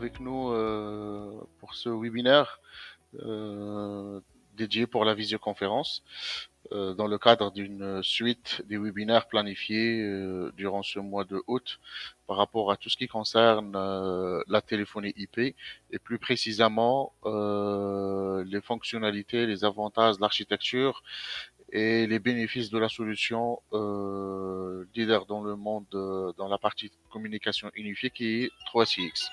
avec nous pour ce webinaire euh, dédié pour la visioconférence dans le cadre d'une suite des webinaires planifiés durant ce mois de août par rapport à tout ce qui concerne la téléphonie IP et plus précisément les fonctionnalités, les avantages de l'architecture et les bénéfices de la solution leader dans le monde dans la partie communication unifiée qui est 3CX.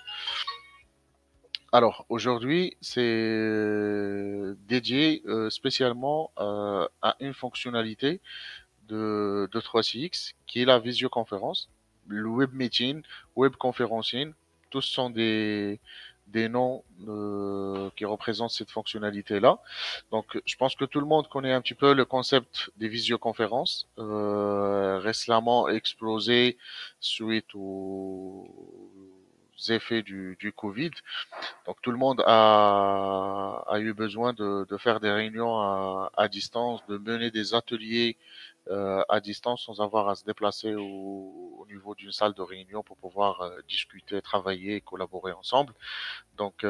Alors aujourd'hui, c'est dédié spécialement à une fonctionnalité de 3CX qui est la visioconférence, le web meeting, web conferencing. Tous sont des noms qui représentent cette fonctionnalité-là. Donc, je pense que tout le monde connaît un petit peu le concept des visioconférences, récemment explosé suite aux effets du Covid. Donc tout le monde a eu besoin de faire des réunions à distance, de mener des ateliers à distance sans avoir à se déplacer au niveau d'une salle de réunion pour pouvoir discuter, travailler et collaborer ensemble. Donc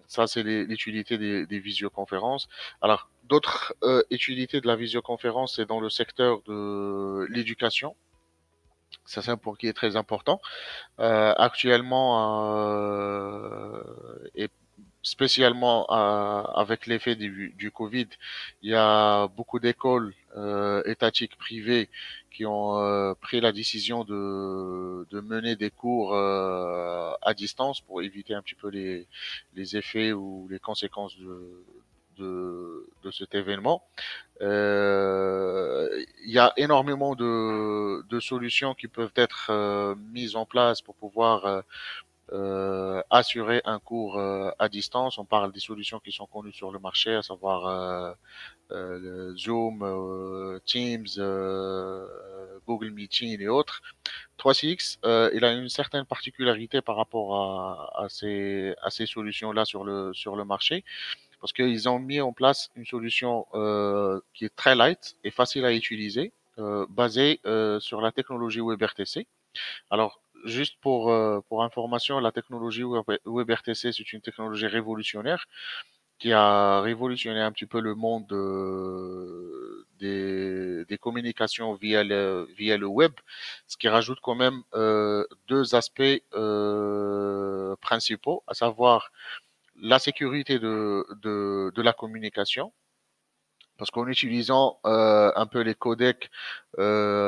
ça, c'est l'utilité des visioconférences. Alors, d'autres utilités de la visioconférence, c'est dans le secteur de l'éducation. Ça, c'est un point qui est très important. Actuellement, et spécialement avec l'effet du Covid, il y a beaucoup d'écoles étatiques privées qui ont pris la décision de mener des cours à distance pour éviter un petit peu les effets ou les conséquences de cet événement. Il y a énormément de solutions qui peuvent être mises en place pour pouvoir assurer un cours à distance. On parle des solutions qui sont connues sur le marché, à savoir Zoom, Teams, Google Meeting et autres. 3CX, il a une certaine particularité par rapport à ces solutions-là sur le marché, parce qu'ils ont mis en place une solution qui est très light et facile à utiliser, basée sur la technologie WebRTC. Alors, juste pour information, la technologie WebRTC, c'est une technologie révolutionnaire qui a révolutionné un petit peu le monde des communications via le web, ce qui rajoute quand même deux aspects principaux, à savoir la sécurité de la communication, parce qu'en utilisant un peu les codecs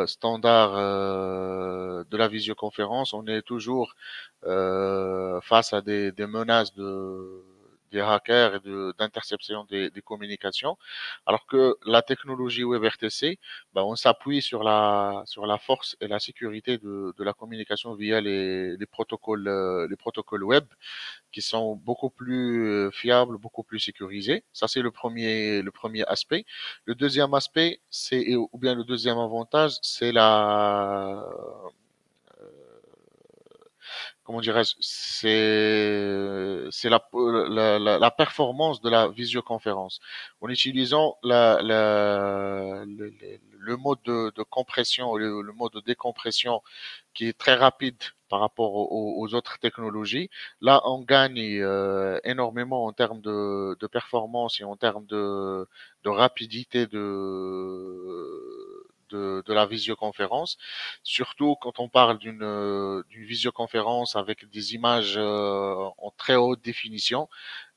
standards de la visioconférence, on est toujours face à des menaces des hackers et d'interception des communications, alors que la technologie WebRTC, ben, on s'appuie sur la force et la sécurité de la communication via les protocoles web qui sont beaucoup plus fiables, beaucoup plus sécurisés. Ça, c'est le premier aspect. Le deuxième aspect, c'est, ou bien le deuxième avantage, c'est comment dirais-je, c'est la performance de la visioconférence. En utilisant le mode de compression, le mode de décompression qui est très rapide par rapport aux autres technologies. Là, on gagne énormément en termes de performance et en termes de rapidité de la visioconférence, surtout quand on parle d'une visioconférence avec des images en très haute définition.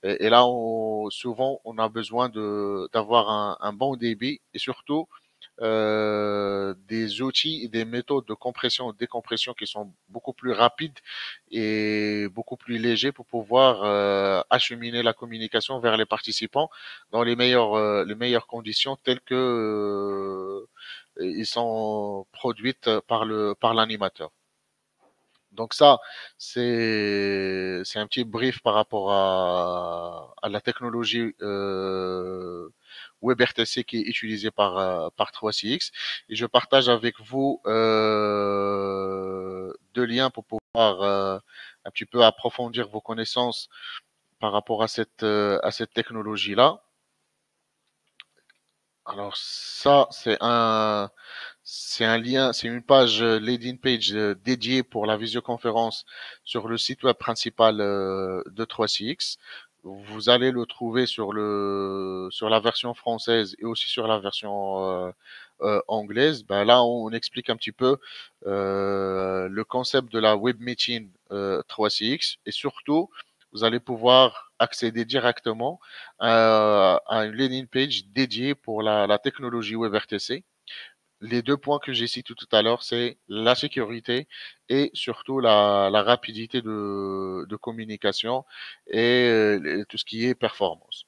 Et là, souvent, on a besoin d'avoir un bon débit et surtout des outils et des méthodes de compression et de décompression qui sont beaucoup plus rapides et beaucoup plus légers pour pouvoir acheminer la communication vers les participants dans les meilleures conditions telles que ils sont produites par l'animateur. Donc ça, c'est un petit brief par rapport à la technologie WebRTC qui est utilisée par 3CX. Et je partage avec vous deux liens pour pouvoir un petit peu approfondir vos connaissances par rapport à cette technologie-là. Alors ça, C'est un lien, c'est une page landing page dédiée pour la visioconférence sur le site web principal de 3CX. Vous allez le trouver sur la version française et aussi sur la version anglaise. Ben là, on explique un petit peu le concept de la web meeting 3CX et surtout, vous allez pouvoir accéder directement à une landing page dédiée pour la technologie WebRTC. Les deux points que j'ai cités tout à l'heure, c'est la sécurité et surtout la rapidité de communication et tout ce qui est performance.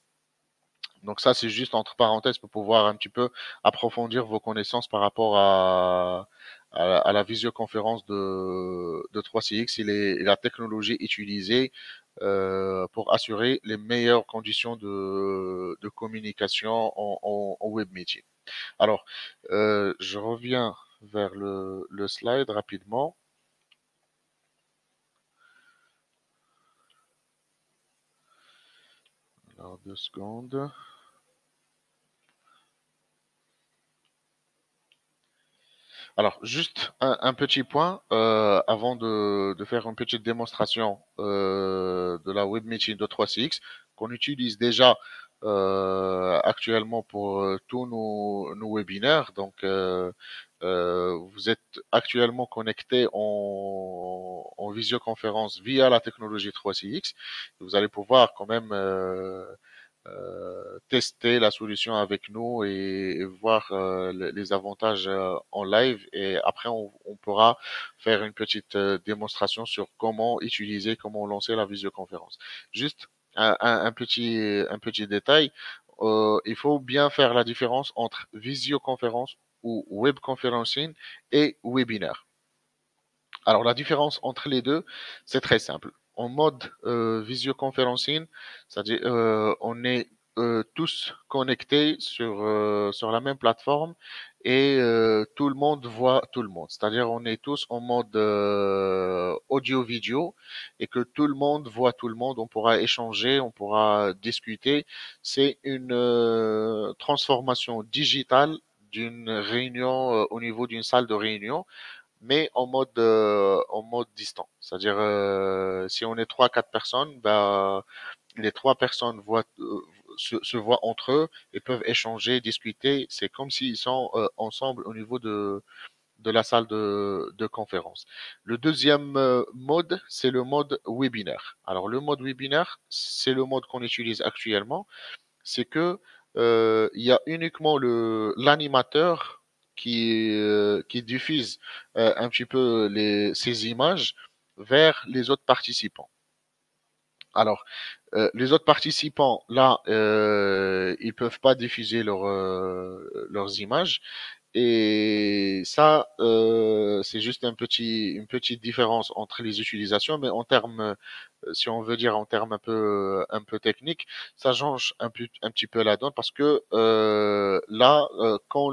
Donc ça, c'est juste entre parenthèses pour pouvoir un petit peu approfondir vos connaissances par rapport à la visioconférence de 3CX et la technologie utilisée pour assurer les meilleures conditions de communication en web meeting. Alors, je reviens vers le slide rapidement. Alors, 2 secondes. Alors, juste un petit point avant de faire une petite démonstration de la web meeting de 3CX qu'on utilise déjà actuellement pour tous nos webinaires. Donc, vous êtes actuellement connecté en visioconférence via la technologie 3CX. Vous allez pouvoir quand même tester la solution avec nous et voir les avantages en live. Et après, on pourra faire une petite démonstration sur comment utiliser, comment lancer la visioconférence. Juste un petit détail. Il faut bien faire la différence entre visioconférence ou web conferencing et webinaire. Alors la différence entre les deux, c'est très simple. En mode visioconferencing, c'est-à-dire on est tous connectés sur la même plateforme et tout le monde voit tout le monde. C'est-à-dire on est tous en mode audio-vidéo et que tout le monde voit tout le monde. On pourra échanger, on pourra discuter. C'est une transformation digitale d'une réunion au niveau d'une salle de réunion mais en mode distant. C'est-à-dire, si on est trois, quatre personnes, bah, les trois personnes se voient entre eux et peuvent échanger, discuter. C'est comme s'ils sont ensemble au niveau de la salle de conférence. Le deuxième mode, c'est le mode webinaire. Alors, le mode webinaire, c'est le mode qu'on utilise actuellement c'est que il y a uniquement l'animateur qui diffuse un petit peu ces images vers les autres participants. Alors, les autres participants, là, ils peuvent pas diffuser leurs images. Et ça, c'est juste une petite différence entre les utilisations, mais en termes, si on veut dire en termes un peu techniques, ça change un petit peu la donne parce que là, quand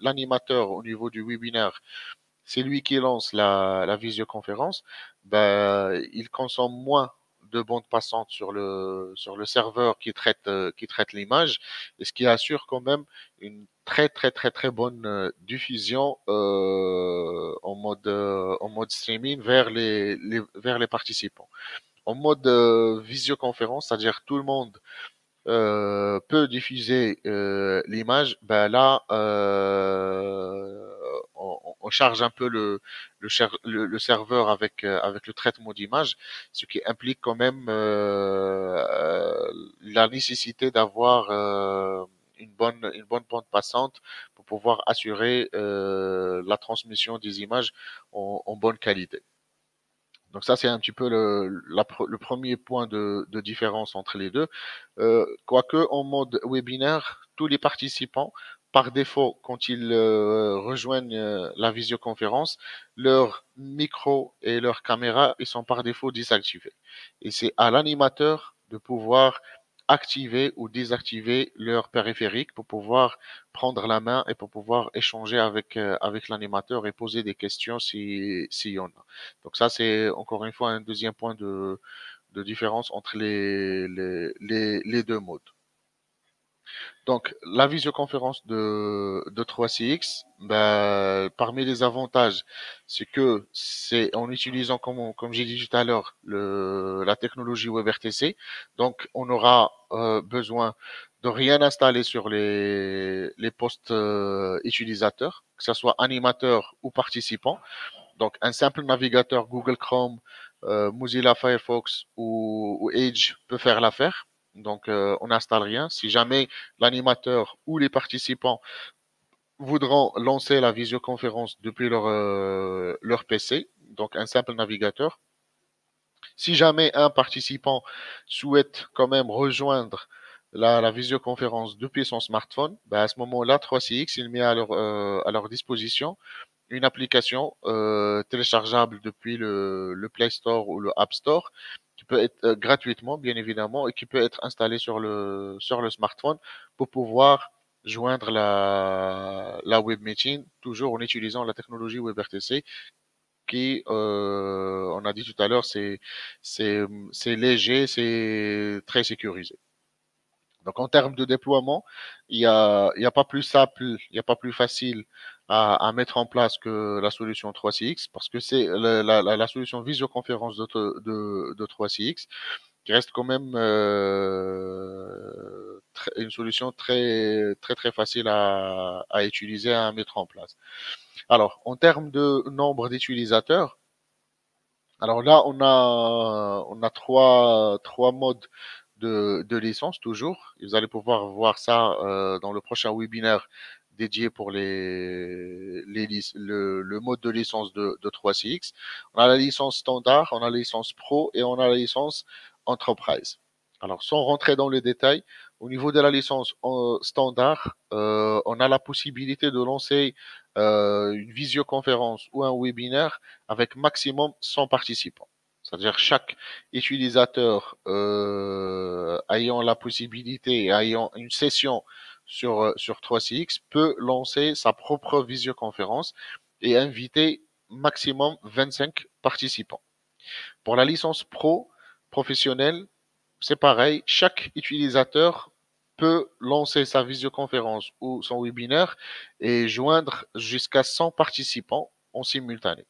l'animateur au niveau du webinaire c'est lui qui lance la visioconférence, ben, il consomme moins de bande passante sur le serveur qui traite l'image, et ce qui assure quand même une très bonne diffusion en mode streaming vers vers les participants. En mode visioconférence, c'est-à-dire tout le monde peut diffuser l'image, ben là, on charge un peu le serveur avec le traitement d'image, ce qui implique quand même la nécessité d'avoir une bonne bande passante pour pouvoir assurer la transmission des images en bonne qualité. Donc ça, c'est un petit peu le premier point de différence entre les deux. Quoique en mode webinaire, tous les participants, par défaut, quand ils rejoignent la visioconférence, leur micro et leur caméra, ils sont par défaut désactivés. Et c'est à l'animateur de pouvoir activer ou désactiver leur périphérique pour pouvoir prendre la main et pour pouvoir échanger avec l'animateur et poser des questions s'il y en a. Donc ça, c'est encore une fois un deuxième point de différence entre les deux modes. Donc, la visioconférence de 3CX, ben, parmi les avantages, c'est que c'est en utilisant, comme j'ai dit tout à l'heure, la technologie WebRTC. Donc, on aura besoin de rien installer sur les postes utilisateurs, que ce soit animateur ou participant. Donc, un simple navigateur Google Chrome, Mozilla Firefox ou Edge peut faire l'affaire. Donc, on n'installe rien. Si jamais l'animateur ou les participants voudront lancer la visioconférence depuis leur PC, donc un simple navigateur. Si jamais un participant souhaite quand même rejoindre la visioconférence depuis son smartphone, ben à ce moment-là, 3CX, il met à leur disposition une application téléchargeable depuis le Play Store ou le App Store, qui peut être gratuitement, bien évidemment, et qui peut être installée sur le smartphone pour pouvoir joindre la web meeting, toujours en utilisant la technologie WebRTC, qui, on a dit tout à l'heure, c'est léger, c'est très sécurisé. Donc, en termes de déploiement, il y a pas plus simple, il n'y a pas plus facile à mettre en place que la solution 3CX, parce que c'est la solution visioconférence de 3CX qui reste quand même une solution très facile à utiliser, à mettre en place. Alors, en termes de nombre d'utilisateurs, alors là, on a trois modes de licence toujours. Et vous allez pouvoir voir ça dans le prochain webinaire dédié pour le mode de licence de 3CX. On a la licence standard, on a la licence pro et on a la licence enterprise. Alors, sans rentrer dans les détails, au niveau de la licence standard, on a la possibilité de lancer une visioconférence ou un webinaire avec maximum 100 participants. C'est-à-dire chaque utilisateur ayant la possibilité, ayant une session sur 3CX peut lancer sa propre visioconférence et inviter maximum 25 participants. Pour la licence pro professionnelle, c'est pareil, chaque utilisateur peut lancer sa visioconférence ou son webinaire et joindre jusqu'à 100 participants en simultané.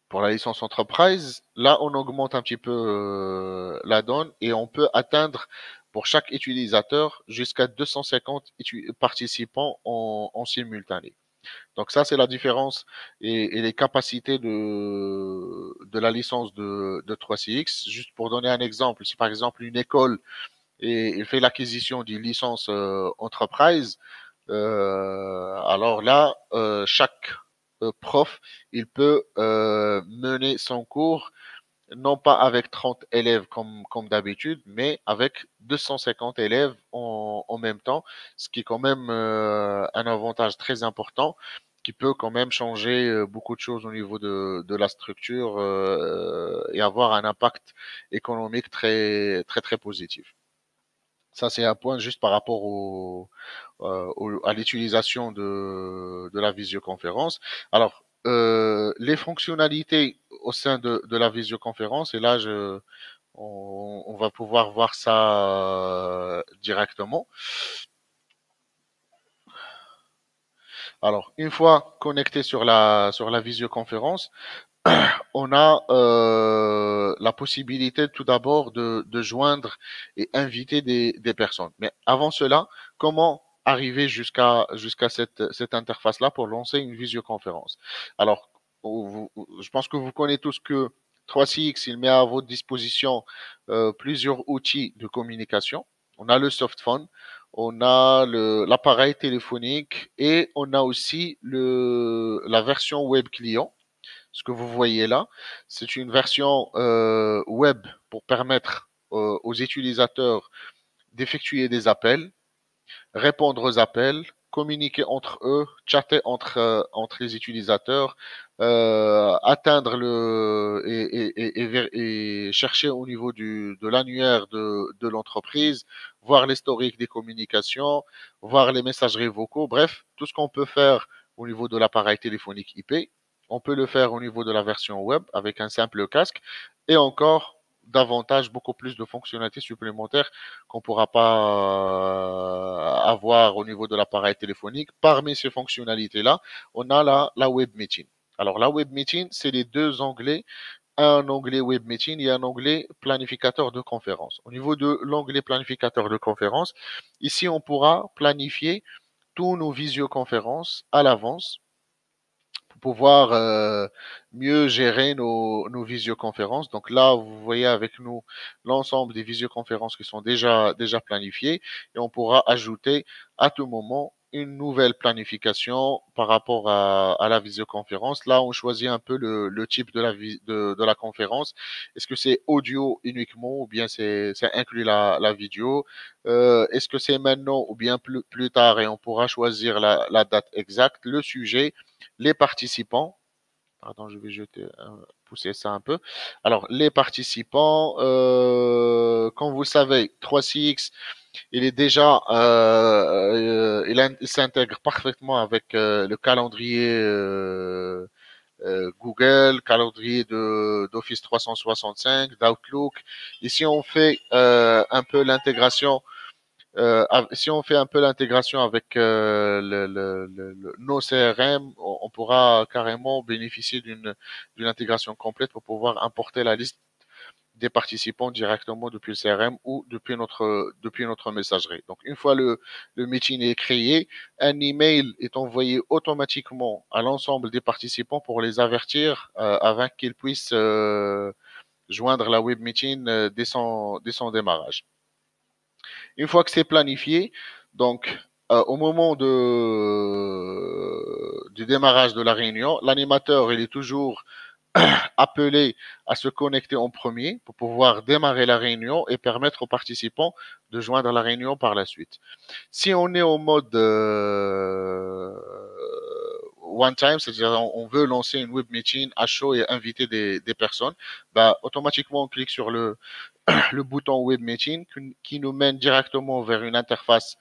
Pour la licence entreprise, là, on augmente un petit peu la donne et on peut atteindre pour chaque utilisateur jusqu'à 250 participants en simultané. Donc ça, c'est la différence et les capacités de la licence de 3CX. Juste pour donner un exemple, si par exemple une école et fait l'acquisition d'une licence entreprise, alors là, chaque prof, il peut mener son cours non pas avec 30 élèves comme d'habitude, mais avec 250 élèves en même temps, ce qui est quand même un avantage très important qui peut quand même changer beaucoup de choses au niveau de la structure et avoir un impact économique très positif. Ça, c'est un point juste par rapport à l'utilisation de la visioconférence. Alors, les fonctionnalités au sein de la visioconférence, et là, on va pouvoir voir ça directement. Alors, une fois connecté sur la visioconférence, on a la possibilité tout d'abord de joindre et inviter des personnes. Mais avant cela, comment arriver jusqu'à cette interface-là pour lancer une visioconférence? Alors, je pense que vous connaissez tous que 3CX, il met à votre disposition plusieurs outils de communication. On a le softphone, on a l'appareil téléphonique et on a aussi la version web client. Ce que vous voyez là, c'est une version web pour permettre aux utilisateurs d'effectuer des appels, répondre aux appels, communiquer entre eux, chatter entre les utilisateurs, atteindre et chercher au niveau de l'annuaire de l'entreprise, voir l'historique des communications, voir les messageries vocaux, bref, tout ce qu'on peut faire au niveau de l'appareil téléphonique IP, on peut le faire au niveau de la version web avec un simple casque et encore d'avantages, beaucoup plus de fonctionnalités supplémentaires qu'on ne pourra pas avoir au niveau de l'appareil téléphonique. Parmi ces fonctionnalités-là, on a la web meeting. Alors, la web meeting, c'est les deux onglets, un onglet web meeting et un onglet planificateur de conférence. Au niveau de l'onglet planificateur de conférence, ici, on pourra planifier tous nos visioconférences à l'avance pour pouvoir mieux gérer nos visioconférences. Donc là, vous voyez avec nous l'ensemble des visioconférences qui sont déjà planifiées et on pourra ajouter à tout moment une nouvelle planification par rapport à la visioconférence. Là, on choisit un peu le type de la conférence. Est-ce que c'est audio uniquement ou bien c'est inclut la vidéo? Est-ce que c'est maintenant ou bien plus tard et on pourra choisir la date exacte, le sujet, les participants. Pardon, je vais pousser ça un peu. Alors, les participants, comme vous le savez, 3CX, il est déjà, il s'intègre parfaitement avec le calendrier Google, calendrier d'Office 365, d'Outlook. Ici, on fait un peu l'intégration si on fait un peu l'intégration avec nos CRM, on pourra carrément bénéficier d'une intégration complète pour pouvoir importer la liste des participants directement depuis le CRM ou depuis notre messagerie. Donc, une fois le meeting est créé, un email est envoyé automatiquement à l'ensemble des participants pour les avertir afin qu'ils puissent joindre la web meeting dès son démarrage. Une fois que c'est planifié, donc au moment du démarrage de la réunion, l'animateur il est toujours appelé à se connecter en premier pour pouvoir démarrer la réunion et permettre aux participants de joindre la réunion par la suite. Si on est au mode one time, c'est-à-dire on veut lancer une web meeting à chaud et inviter des personnes, bah, automatiquement on clique sur le bouton Web Meeting qui nous mène directement vers une interface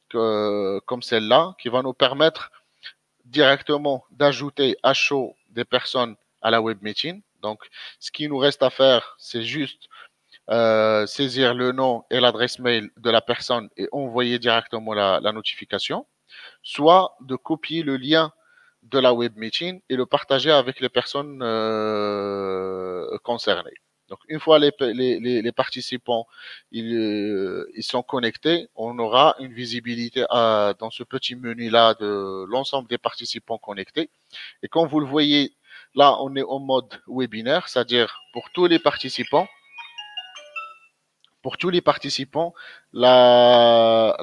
comme celle-là, qui va nous permettre directement d'ajouter à chaud des personnes à la Web Meeting. Donc, ce qui nous reste à faire, c'est juste saisir le nom et l'adresse mail de la personne et envoyer directement la notification, soit de copier le lien de la web meeting et le partager avec les personnes concernées. Donc, une fois les participants ils sont connectés, on aura une visibilité dans ce petit menu-là de l'ensemble des participants connectés. Et comme vous le voyez, là, on est en mode webinaire, c'est-à-dire pour tous les participants, leur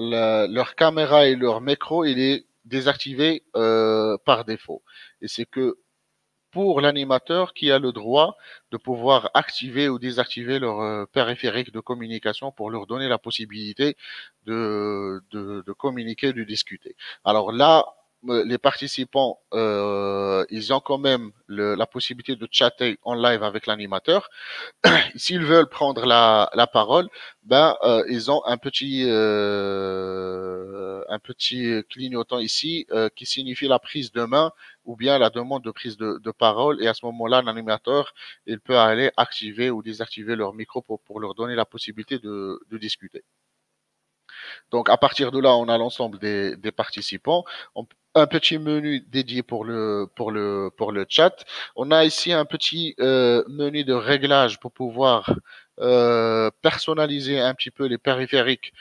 caméra et leur micro, il est désactivé par défaut. Et c'est que pour l'animateur qui a le droit de pouvoir activer ou désactiver leur périphérique de communication pour leur donner la possibilité de communiquer, de discuter. Alors là, les participants, ils ont quand même la possibilité de chatter en live avec l'animateur. S'ils veulent prendre la parole, ben ils ont un petit clignotant ici qui signifie la prise de main ou bien la demande de prise de parole. Et à ce moment-là, l'animateur il peut aller activer ou désactiver leur micro pour leur donner la possibilité de discuter. Donc, à partir de là, on a l'ensemble des participants. Un petit menu dédié pour le chat. On a ici un petit menu de réglage pour pouvoir personnaliser un petit peu les périphériques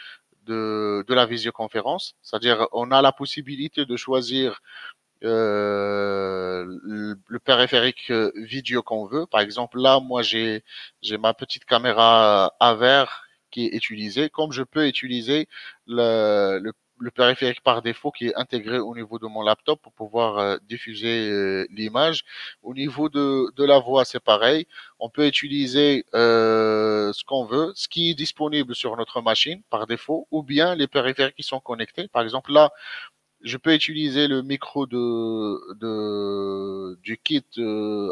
de la visioconférence. C'est-à-dire, on a la possibilité de choisir le périphérique vidéo qu'on veut. Par exemple, là, moi, j'ai ma petite caméra AVR qui est utilisée, comme je peux utiliser le périphérique par défaut qui est intégré au niveau de mon laptop pour pouvoir diffuser l'image. Au niveau de la voix, c'est pareil. On peut utiliser ce qu'on veut, ce qui est disponible sur notre machine par défaut, ou bien les périphériques qui sont connectés. Par exemple, là, je peux utiliser le micro du kit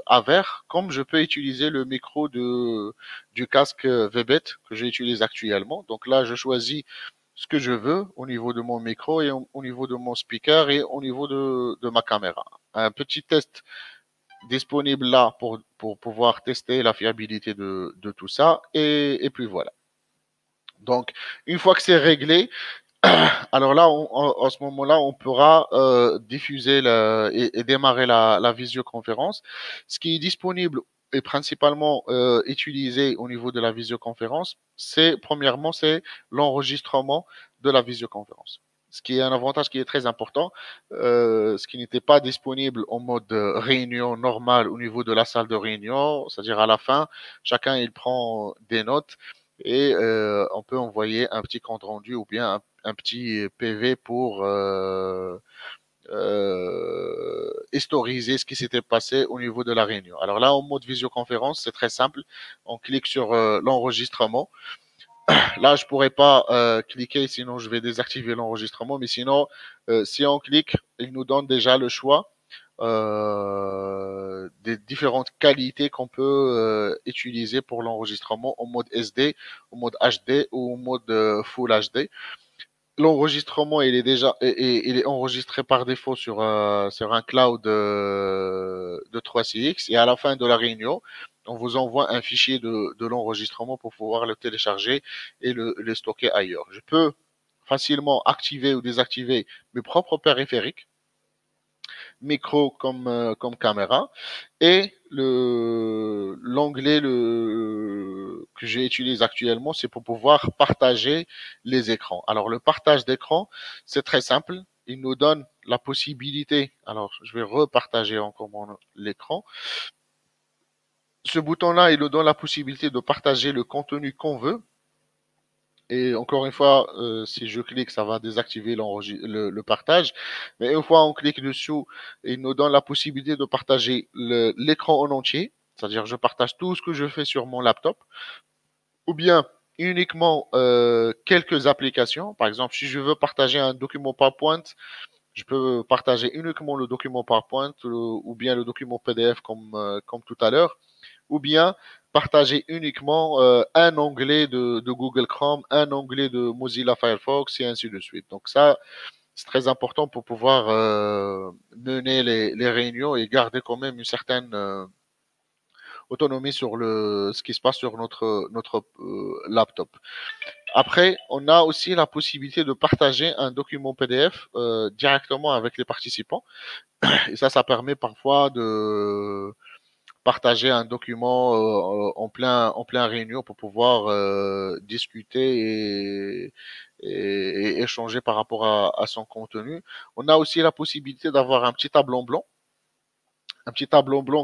Aver, comme je peux utiliser le micro du casque Vebet que j'utilise actuellement. Donc là, je choisis ce que je veux au niveau de mon micro et au niveau de mon speaker et au niveau de ma caméra. Un petit test disponible là pour pouvoir tester la fiabilité de tout ça. Et puis voilà. Donc, une fois que c'est réglé, alors là, en ce moment-là, on pourra diffuser et démarrer la visioconférence. Ce qui est disponible et principalement utilisé au niveau de la visioconférence, c'est premièrement, c'est l'enregistrement de la visioconférence. Ce qui est un avantage qui est très important, ce qui n'était pas disponible en mode réunion normale au niveau de la salle de réunion, c'est-à-dire à la fin, chacun il prend des notes et on peut envoyer un petit compte rendu ou bien un petit PV pour historiser ce qui s'était passé au niveau de la réunion. Alors là, en mode visioconférence, c'est très simple. On clique sur l'enregistrement. Là, je pourrais pas cliquer, sinon je vais désactiver l'enregistrement. Mais sinon, si on clique, il nous donne déjà le choix des différentes qualités qu'on peut utiliser pour l'enregistrement en mode SD, en mode HD ou en mode Full HD. L'enregistrement, il est enregistré par défaut sur un cloud de 3CX et à la fin de la réunion, on vous envoie un fichier de l'enregistrement pour pouvoir le télécharger et le stocker ailleurs. Je peux facilement activer ou désactiver mes propres périphériques, micro comme caméra, et l'onglet que j'utilise actuellement, c'est pour pouvoir partager les écrans. Alors, le partage d'écran, c'est très simple. Il nous donne la possibilité. Alors, je vais repartager encore l'écran. Ce bouton-là, il nous donne la possibilité de partager le contenu qu'on veut. Et encore une fois, si je clique, ça va désactiver le partage. Mais une fois on clique dessus, il nous donne la possibilité de partager l'écran en entier. C'est-à-dire, je partage tout ce que je fais sur mon laptop. Ou bien uniquement quelques applications. Par exemple, si je veux partager un document PowerPoint, je peux partager uniquement le document PowerPoint ou bien le document PDF comme tout à l'heure ou bien partager uniquement un onglet de Google Chrome, un onglet de Mozilla Firefox et ainsi de suite. Donc ça, c'est très important pour pouvoir mener les réunions et garder quand même une certaine autonomie sur ce qui se passe sur notre laptop. Après, on a aussi la possibilité de partager un document PDF directement avec les participants. Et ça permet parfois de partager un document en plein réunion pour pouvoir discuter et échanger par rapport à son contenu. On a aussi la possibilité d'avoir un petit tableau blanc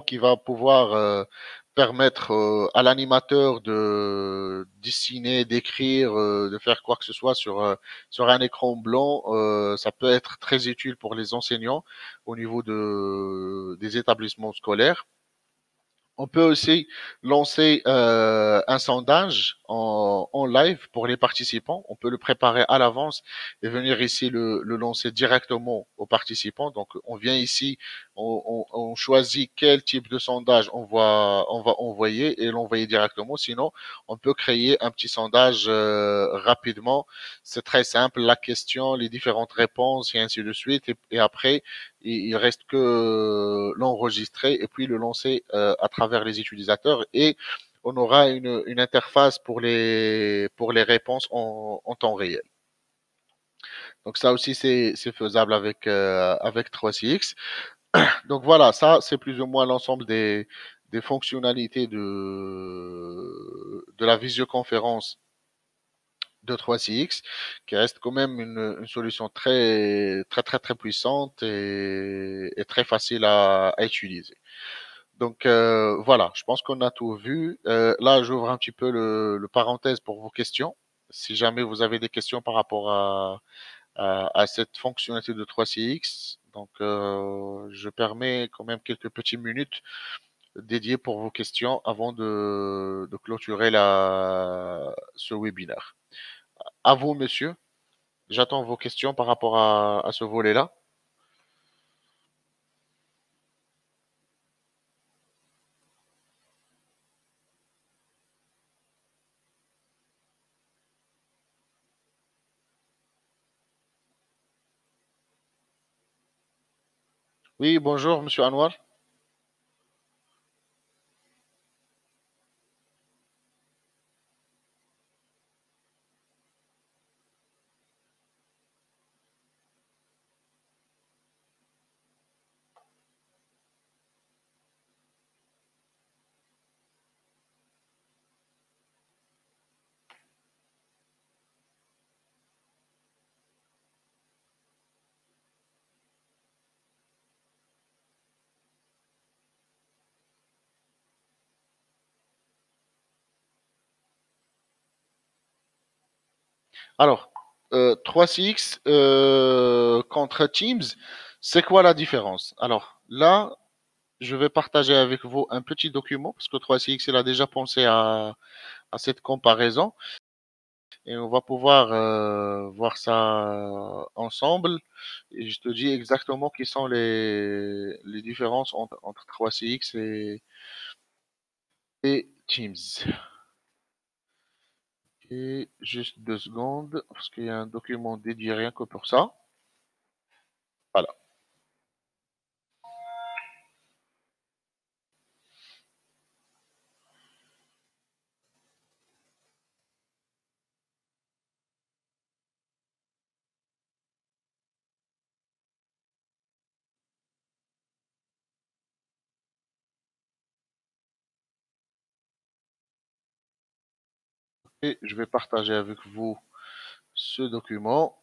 qui va pouvoir permettre à l'animateur de dessiner, d'écrire, de faire quoi que ce soit sur un écran blanc. Ça peut être très utile pour les enseignants au niveau des établissements scolaires. On peut aussi lancer un sondage en live pour les participants. On peut le préparer à l'avance et venir ici le lancer directement aux participants. Donc, on vient ici, on choisit quel type de sondage on va envoyer et l'envoyer directement. Sinon, on peut créer un petit sondage rapidement. C'est très simple, la question, les différentes réponses et ainsi de suite. Et après, il reste que l'enregistrer et puis le lancer à travers les utilisateurs et on aura une interface pour les réponses en temps réel. Donc ça aussi c'est faisable avec 3CX. Donc voilà, ça c'est plus ou moins l'ensemble des fonctionnalités de la visioconférence de 3CX, qui reste quand même une solution très puissante et très facile à utiliser. Donc voilà, je pense qu'on a tout vu. Là, j'ouvre un petit peu le parenthèse pour vos questions. Si jamais vous avez des questions par rapport à cette fonctionnalité de 3CX, donc je permets quand même quelques petites minutes dédiées pour vos questions avant de clôturer ce webinaire. À vous, monsieur. J'attends vos questions par rapport à ce volet-là. Oui, bonjour, monsieur Anwar. Alors, 3CX contre Teams, c'est quoi la différence? Alors là, je vais partager avec vous un petit document parce que 3CX, il a déjà pensé à cette comparaison et on va pouvoir voir ça ensemble. Et je te dis exactement quelles sont les différences entre 3CX et Teams. Et juste 2 secondes parce qu'il y a un document dédié rien que pour ça. Voilà. Et je vais partager avec vous ce document.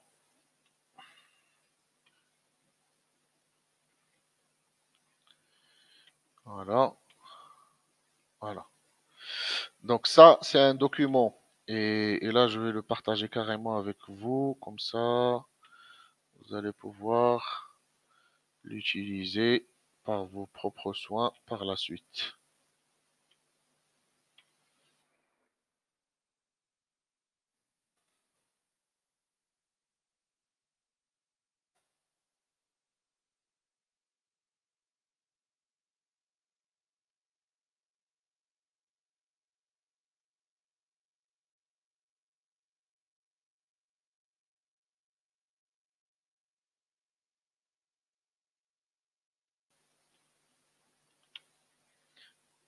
Voilà. Voilà. Donc ça, c'est un document. Et là, je vais le partager carrément avec vous. Comme ça, vous allez pouvoir l'utiliser par vos propres soins par la suite.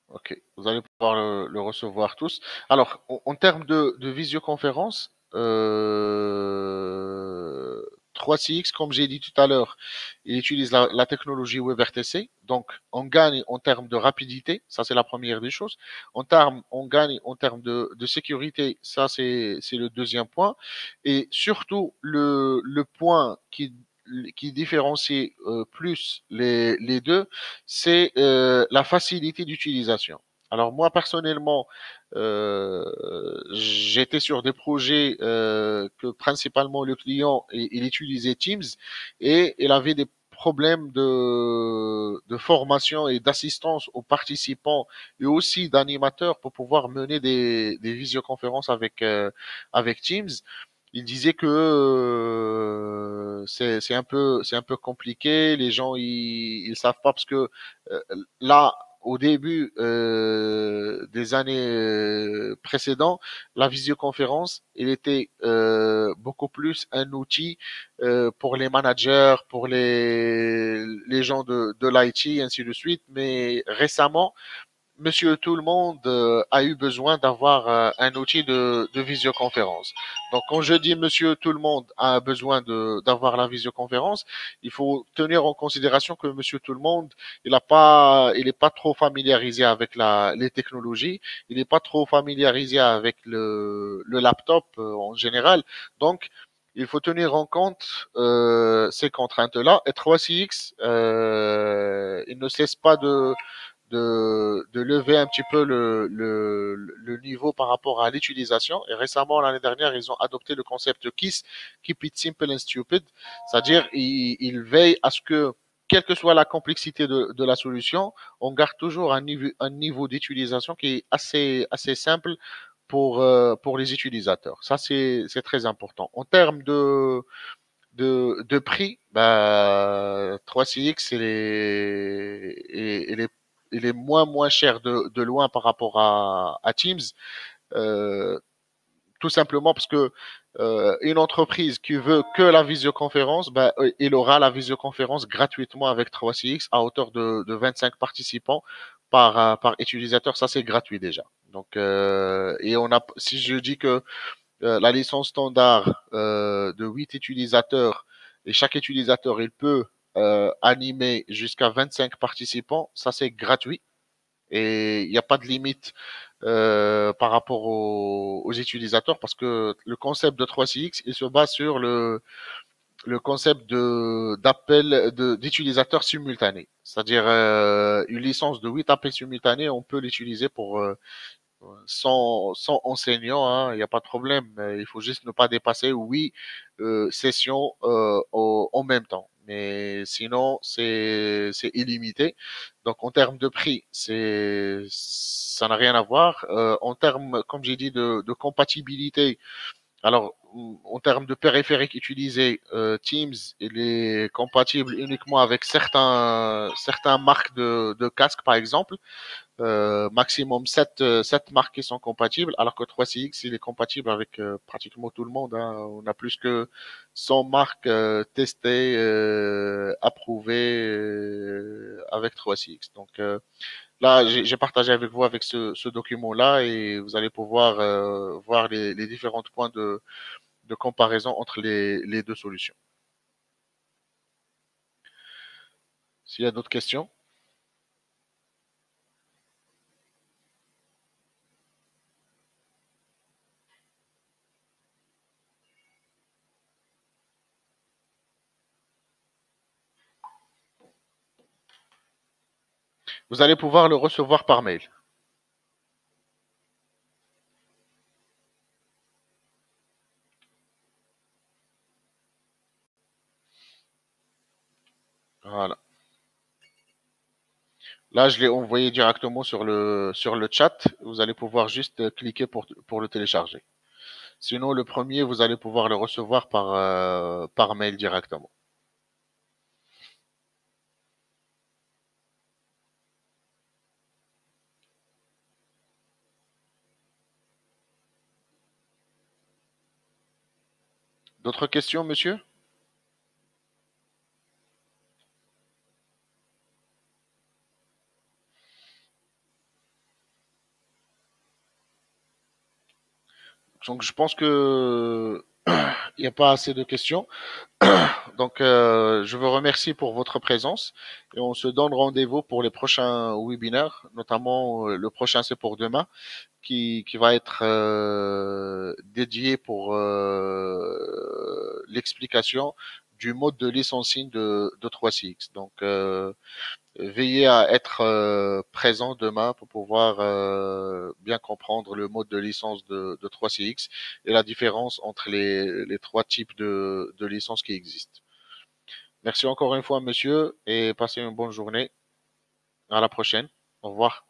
Ok, vous allez pouvoir le recevoir tous. Alors, en termes de visioconférence, 3CX, comme j'ai dit tout à l'heure, il utilise la technologie WebRTC. Donc, on gagne en termes de rapidité, ça c'est la première des choses. On gagne en termes de sécurité, ça c'est le deuxième point. Et surtout, le point qui différencie plus les deux, c'est la facilité d'utilisation. Alors moi personnellement, j'étais sur des projets que principalement le client il utilisait Teams et il avait des problèmes de formation et d'assistance aux participants et aussi d'animateurs pour pouvoir mener des visioconférences avec Teams. Il disait que c'est un peu compliqué. Les gens ils savent pas parce que euh, là au début des années précédentes, la visioconférence, il était beaucoup plus un outil pour les managers, pour les gens de l'IT, ainsi de suite. Mais récemment, Monsieur Tout le monde a eu besoin d'avoir un outil de visioconférence. Donc, quand je dis Monsieur Tout le monde a besoin d'avoir la visioconférence, il faut tenir en considération que Monsieur Tout le monde, il est pas trop familiarisé avec les technologies, il n'est pas trop familiarisé avec le laptop en général. Donc, il faut tenir en compte ces contraintes-là. Et 3CX, il ne cesse pas de lever un petit peu le niveau par rapport à l'utilisation. Et récemment, l'année dernière, ils ont adopté le concept KISS, Keep It Simple and Stupid, c'est-à-dire ils veillent à ce que, quelle que soit la complexité de la solution, on garde toujours un niveau d'utilisation qui est assez simple pour les utilisateurs. Ça, c'est très important. En termes de prix, bah, 3CX, il est moins cher de loin par rapport à Teams. Euh, Tout simplement parce que une entreprise qui veut que la visioconférence, bah, il aura la visioconférence gratuitement avec 3CX à hauteur de 25 participants par utilisateur. Ça, c'est gratuit déjà. Donc, et si je dis que la licence standard de 8 utilisateurs et chaque utilisateur il peut animer jusqu'à 25 participants, ça c'est gratuit et il n'y a pas de limite par rapport aux utilisateurs parce que le concept de 3CX il se base sur le concept d'appel d'utilisateurs simultanés. C'est-à-dire une licence de 8 appels simultanés, on peut l'utiliser sans enseignant, hein, il n'y a pas de problème. Il faut juste ne pas dépasser 8 sessions en même temps. Mais sinon, c'est illimité. Donc, en termes de prix, ça n'a rien à voir. En termes, comme j'ai dit, de compatibilité, alors, en termes de périphériques utilisés, Teams, il est compatible uniquement avec certains marques de casques, par exemple. Maximum 7 marques qui sont compatibles, alors que 3CX, il est compatible avec pratiquement tout le monde, hein. On a plus que 100 marques testées, approuvées avec 3CX. Donc là, j'ai partagé avec vous avec ce document-là et vous allez pouvoir voir les différents points de comparaison entre les deux solutions. S'il y a d'autres questions, vous allez pouvoir le recevoir par mail. Voilà. Là, je l'ai envoyé directement sur le chat. Vous allez pouvoir juste cliquer pour le télécharger. Sinon, le premier, vous allez pouvoir le recevoir par mail directement. D'autres questions, monsieur? Donc, je pense que il n'y a pas assez de questions. Donc, je vous remercie pour votre présence et on se donne rendez-vous pour les prochains webinaires, notamment le prochain, c'est pour demain, qui va être dédié pour l'explication du mode de licensing de 3CX. Donc, veillez à être présent demain pour pouvoir bien comprendre le mode de licence de 3CX et la différence entre les trois types de licences qui existent. Merci encore une fois, monsieur, et passez une bonne journée. À la prochaine. Au revoir.